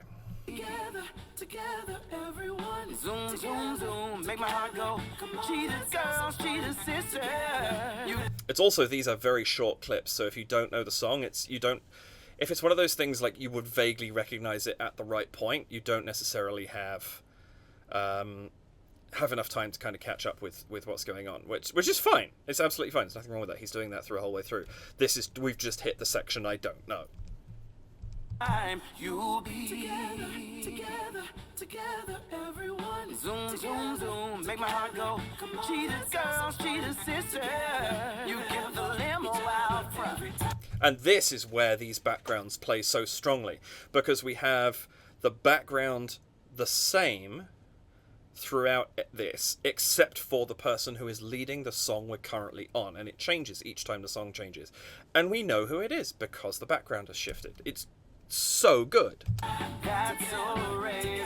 Together, everyone. Zoom, zoom, zoom. Make my heart go. Cheetah girls, cheetah sisters. It's also, these are very short clips, so if you don't know the song, if it's one of those things like you would vaguely recognize it at the right point, you don't necessarily have enough time to kind of catch up with what's going on, which is fine. It's absolutely fine. There's nothing wrong with that. He's doing that through a whole way through. We've just hit the section I don't know. You'll be together, everyone. Zoom, zoom, zoom. Make my heart go. Cheetah girls, cheetah sisters. You get the limo out front. And this is where these backgrounds play so strongly, because we have the background the same throughout this, except for the person who is leading the song we're currently on, and it changes each time the song changes. And we know who it is because the background has shifted. It's so good. That's so Raven.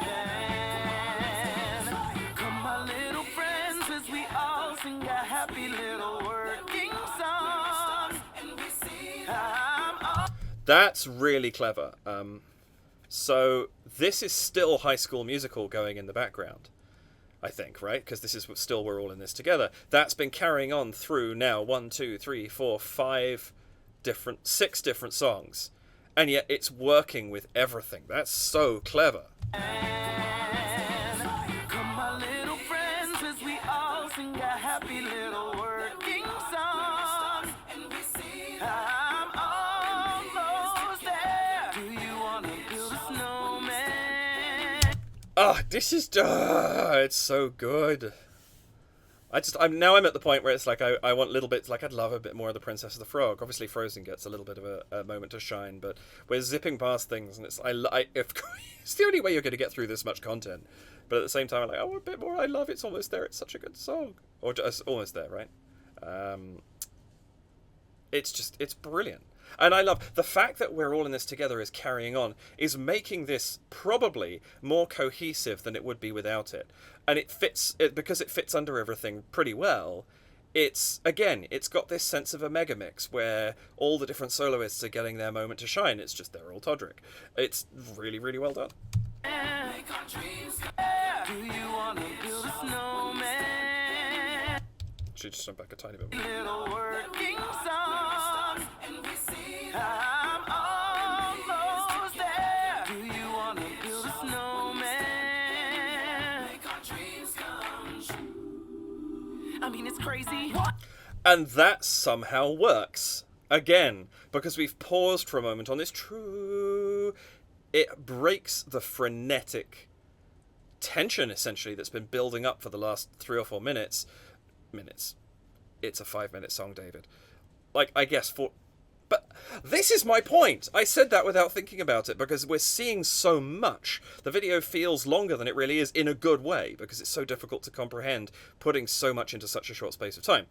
Come, my little friends, as we all sing a happy little working song. That's really clever. So this is still High School Musical going in the background, I think, right? Because this is still We're All in This Together. That's been carrying on through now 6 different songs, and yet it's working with everything. That's so clever. Come, my little friends, as we all sing a happy little working song. I'm almost there. Do you want to build a snowman? Oh, this is it's so good. I'm at the point where it's like I want little bits. Like, I'd love a bit more of the Princess of the Frog. Obviously, Frozen gets a little bit of a moment to shine, but we're zipping past things, and it's it's the only way you're going to get through this much content. But at the same time, I'm like, I want a bit more. I love It's Almost There. It's such a good song, or just Almost There, right? It's brilliant. And I love the fact that We're All in This Together is carrying on, is making this probably more cohesive than it would be without it. And because it fits under everything pretty well. It's got this sense of a mega mix where all the different soloists are getting their moment to shine. It's just they're all Todrick. It's really, really well done. Do you want to build a snowman? Should just jump back a tiny bit more. Little working song. I'm almost there. Do you want to build a snowman? Make our dreams come true. I mean, it's crazy. What? And that somehow works. Again, because we've paused for a moment on this true... It breaks the frenetic tension, essentially, that's been building up for the last 3 or 4 minutes. It's a 5-minute song, David. Like, I guess But this is my point. I said that without thinking about it, because we're seeing so much. The video feels longer than it really is, in a good way, because it's so difficult to comprehend putting so much into such a short space of time.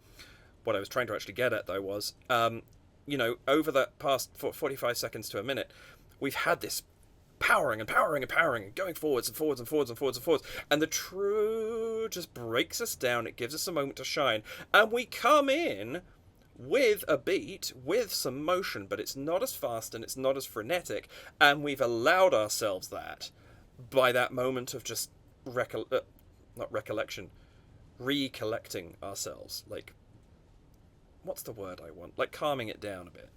What I was trying to actually get at, though, was, over that past 45 seconds to a minute, we've had this powering and powering and powering and going forwards and forwards and forwards and forwards and forwards, and the true just breaks us down. It gives us a moment to shine, and we come in with a beat, with some motion, but it's not as fast and it's not as frenetic, and we've allowed ourselves that by that moment of just recollecting ourselves. Like, what's the word I want? Like, calming it down a bit.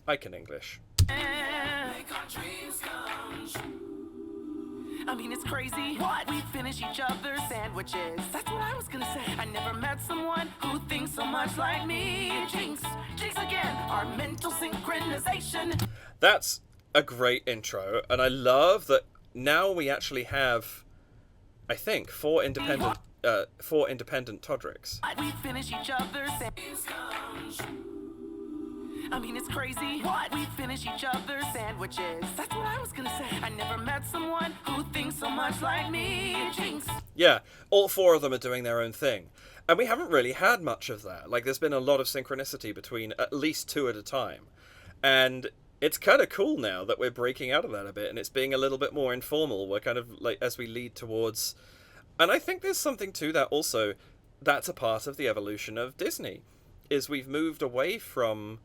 I can English. Make our dreams come true. I mean, it's crazy. What? We finish each other's sandwiches. That's what I was gonna say. I never met someone who thinks so much like me. Jinx again. Our mental synchronization. That's a great intro, and I love that now we actually have, I think, 4 independent Todricks. We finish each other's sandwiches. I mean, it's crazy. What? We finish each other's sandwiches. That's what I was gonna say. I never met someone who thinks so much like me. Jinx. Yeah, all 4 of them are doing their own thing. And we haven't really had much of that. Like, there's been a lot of synchronicity between at least 2 at a time. And it's kind of cool now that we're breaking out of that a bit, and it's being a little bit more informal. We're kind of, like, as we lead towards... And I think there's something to that also. That's a part of the evolution of Disney, is we've moved away from...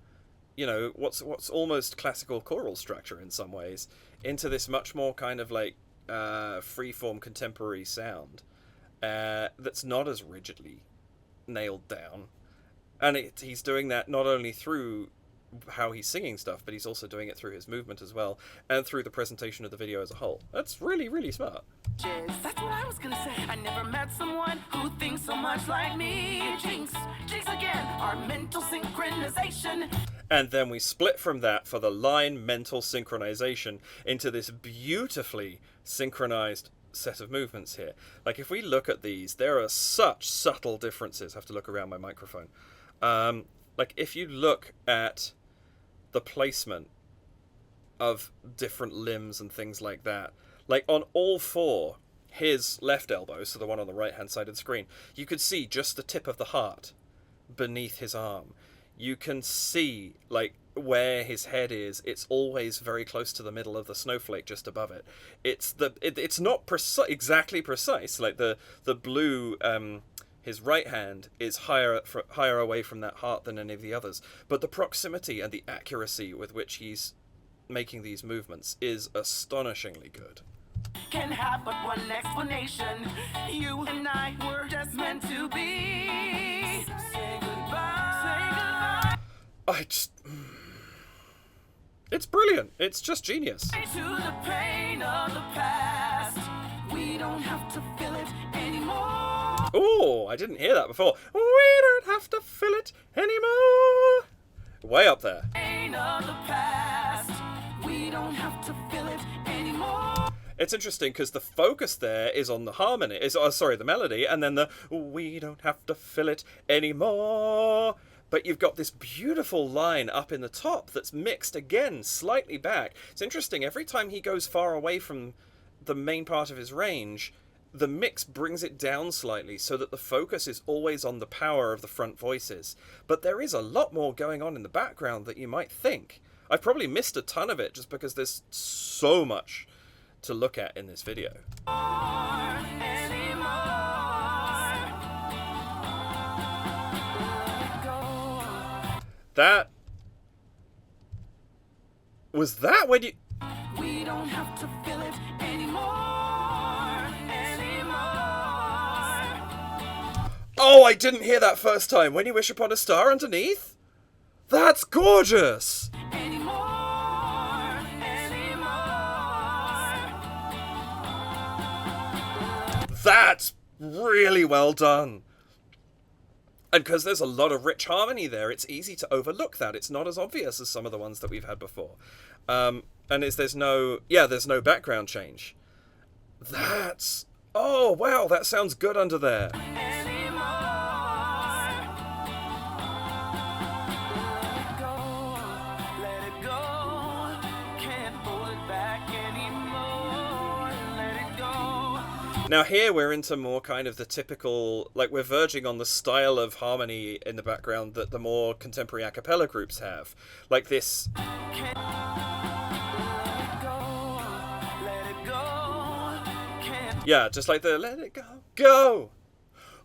what's almost classical choral structure in some ways, into this much more kind of like free-form contemporary sound that's not as rigidly nailed down. And he's doing that not only through how he's singing stuff, but he's also doing it through his movement as well, and through the presentation of the video as a whole. That's really, really smart. That's what I was gonna say. I never met someone who thinks so much like me. Jinx again. Our mental synchronization. And then we split from that for the line mental synchronization into this beautifully synchronized set of movements here. Like, if we look at these, there are such subtle differences. I have to look around my microphone. Like, if you look at the placement of different limbs and things like that, like on all 4, his left elbow, so the one on the right hand side of the screen, you could see just the tip of the heart beneath his arm. You can see, like, where his head is. It's always very close to the middle of the snowflake, just above it. It's not exactly precise. Like the blue His right hand is higher away from that heart than any of the others, but the proximity and the accuracy with which he's making these movements is astonishingly good. Can have but one explanation. You and I were just meant to be. Say goodbye. Say goodbye. It's brilliant. It's just genius. To the pain of the past. We don't have to feel it anymore. Oh, I didn't hear that before. We don't have to feel it anymore. Way up there. Pain of the past. We don't have to feel it anymore. It's interesting because the focus there is on the harmony, the melody, and then the we don't have to feel it anymore. But you've got this beautiful line up in the top that's mixed again, slightly back. It's interesting, every time he goes far away from the main part of his range, the mix brings it down slightly so that the focus is always on the power of the front voices. But there is a lot more going on in the background that you might think. I've probably missed a ton of it just because there's so much to look at in this video. That was that when you We don't have to feel it anymore. Oh, I didn't hear that first time. When you wish upon a star underneath? That's gorgeous. That's really well done. And because there's a lot of rich harmony there, it's easy to overlook that. It's not as obvious as some of the ones that we've had before. And there's no background change. Oh, wow, that sounds good under there. Now here we're into more kind of the typical, like we're verging on the style of harmony in the background that the more contemporary a cappella groups have. Like this. Yeah, just like the let it go, go.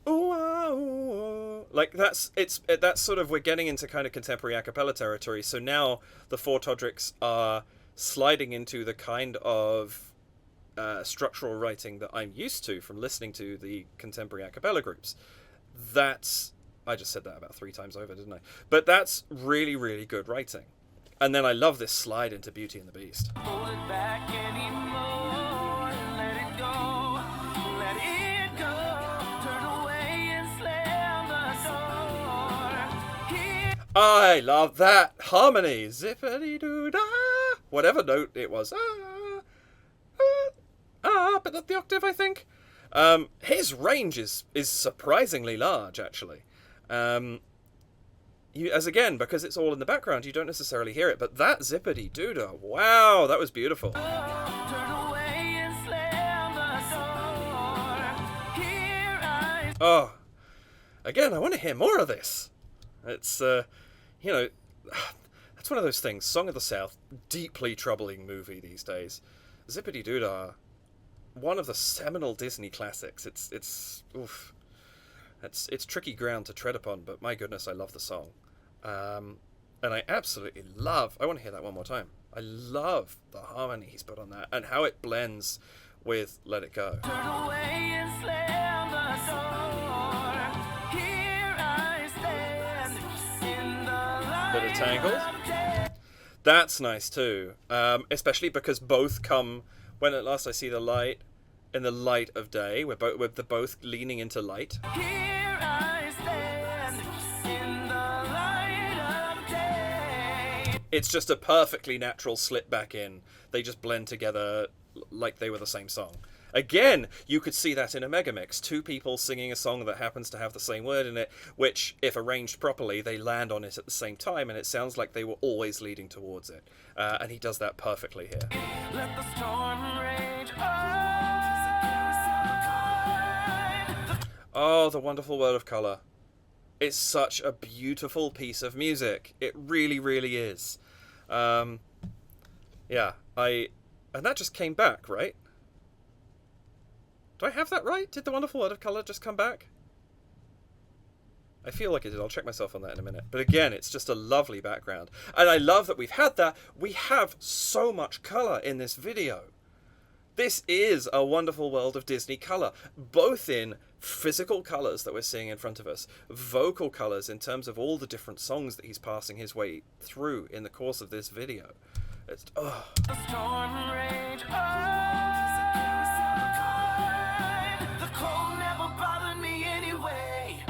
Ooh, ah, ooh. Like that's sort of, we're getting into kind of contemporary a cappella territory. So now the four Todricks are sliding into the kind of structural writing that I'm used to from listening to the contemporary a cappella groups. I just said that about 3 times over, didn't I? But that's really, really good writing. And then I love this slide into Beauty and the Beast. Hold it back anymore. Let it go. Let it go. Turn away and slam the door. Here. I love that harmony. Zippity-doo-dah. Whatever note it was. But not the octave, I think. His range is surprisingly large, actually. Because it's all in the background, you don't necessarily hear it. But that zippity-doo-dah, wow, that was beautiful. Turn away and slam the door. Here I. Oh, again, I want to hear more of this. It's, that's one of those things. Song of the South, deeply troubling movie these days. Zippity-doo-dah, one of the seminal Disney classics. It's tricky ground to tread upon, but my goodness, I love the song. And I absolutely love, I want to hear that one more time. I love the harmony he's put on that and how it blends with Let It Go. Turn away and slam the door. Here I stand in the light. Bit of Tangled. That's nice too. Especially because both come when at last I see the light in the light of day. We're both leaning into light. Here I stand in the light of day. It's just a perfectly natural slip back in. They just blend together like they were the same song. Again, you could see that in a megamix. 2 people singing a song that happens to have the same word in it, which, if arranged properly, they land on it at the same time, and it sounds like they were always leading towards it. And he does that perfectly here. Let the storm rage Oh, The Wonderful World of Colour. It's such a beautiful piece of music. It really, really is. And that just came back, right? Do I have that right? Did The Wonderful World of Colour just come back? I feel like I did. I'll check myself on that in a minute. But again, it's just a lovely background. And I love that we've had that. We have so much colour in this video. This is a wonderful world of Disney colour, both in physical colours that we're seeing in front of us, vocal colours in terms of all the different songs that he's passing his way through in the course of this video. It's, oh. The storm rage, the cold never bothered me anyway.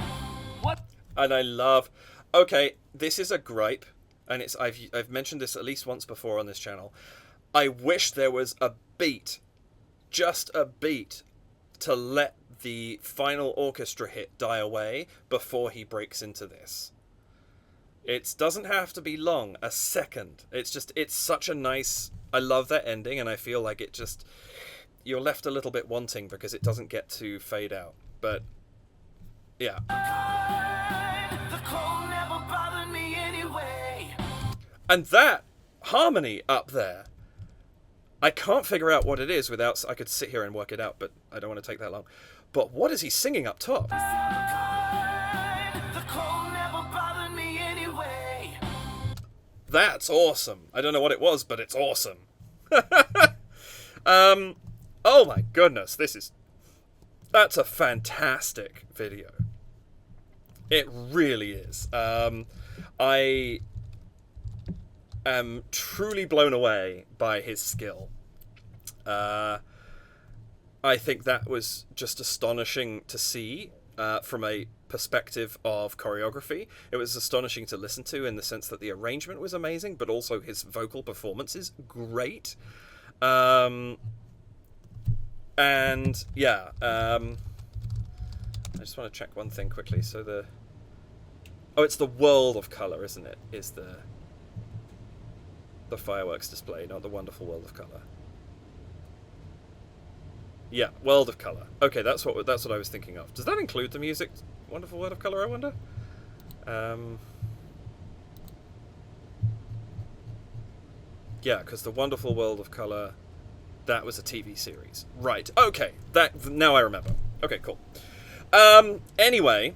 What? And I love, okay, this is a gripe, and it's I've mentioned this at least once before on this channel. I wish there was a beat, just a beat, to let the final orchestra hit die away before he breaks into this. It doesn't have to be long, a second. It's such a nice, I love that ending, and I feel like it just, you're left a little bit wanting because it doesn't get to fade out. But, yeah. The cold never bothered me anyway. And that harmony up there, I can't figure out what it is without, I could sit here and work it out, but I don't want to take that long. But what is he singing up top? The cold never bothered me anyway. That's awesome. I don't know what it was, but it's awesome. Oh my goodness, that's a fantastic video. It really is. I am truly blown away by his skill. I think that was just astonishing to see from a perspective of choreography. It was astonishing to listen to in the sense that the arrangement was amazing, but also his vocal performance is great. And yeah, I just want to check one thing quickly. So it's the world of color, isn't it? Is the fireworks display, not the wonderful world of color. Yeah, world of color. Okay, that's what I was thinking of. Does that include the music? Wonderful world of color, I wonder. Yeah, because the wonderful world of color, that was a TV series, right? Okay, now I remember. Okay, cool. Anyway,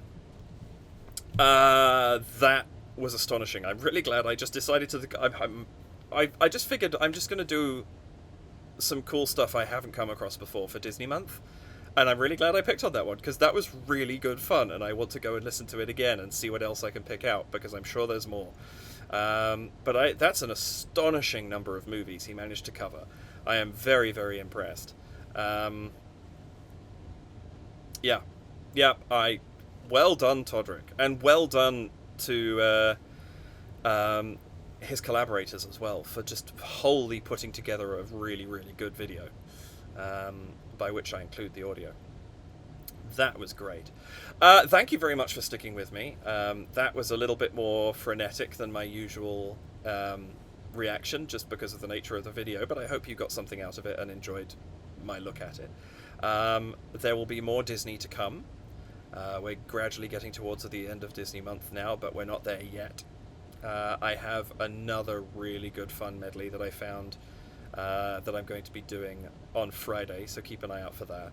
that was astonishing. I'm really glad I just decided to. I just figured I'm just going to do some cool stuff I haven't come across before for Disney Month, and I'm really glad I picked on that one, because that was really good fun, and I want to go and listen to it again and see what else I can pick out, because I'm sure there's more. But that's an astonishing number of movies he managed to cover. I am very, very impressed. Yeah, well done, Todrick, and well done to his collaborators as well for just wholly putting together a really, really good video, by which I include the audio. That was great. Thank you very much for sticking with me. That was a little bit more frenetic than my usual reaction, just because of the nature of the video, but I hope you got something out of it and enjoyed my look at it. There will be more Disney to come. We're gradually getting towards the end of Disney Month now, but we're not there yet. I have another really good fun medley that I found that I'm going to be doing on Friday, so keep an eye out for that.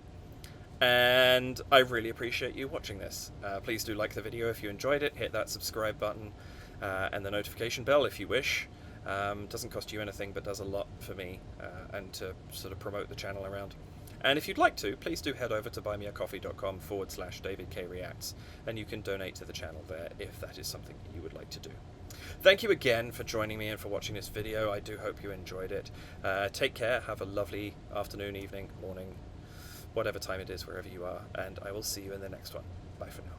And I really appreciate you watching this. Please do like the video if you enjoyed it, hit that subscribe button and the notification bell if you wish. Doesn't cost you anything, but does a lot for me and to sort of promote the channel around. And if you'd like to, please do head over to buymeacoffee.com/DavidKReacts, and you can donate to the channel there if that is something you would like to do. Thank you again for joining me and for watching this video. I do hope you enjoyed it. Take care, have a lovely afternoon, evening, morning, whatever time it is, wherever you are, and I will see you in the next one. Bye for now.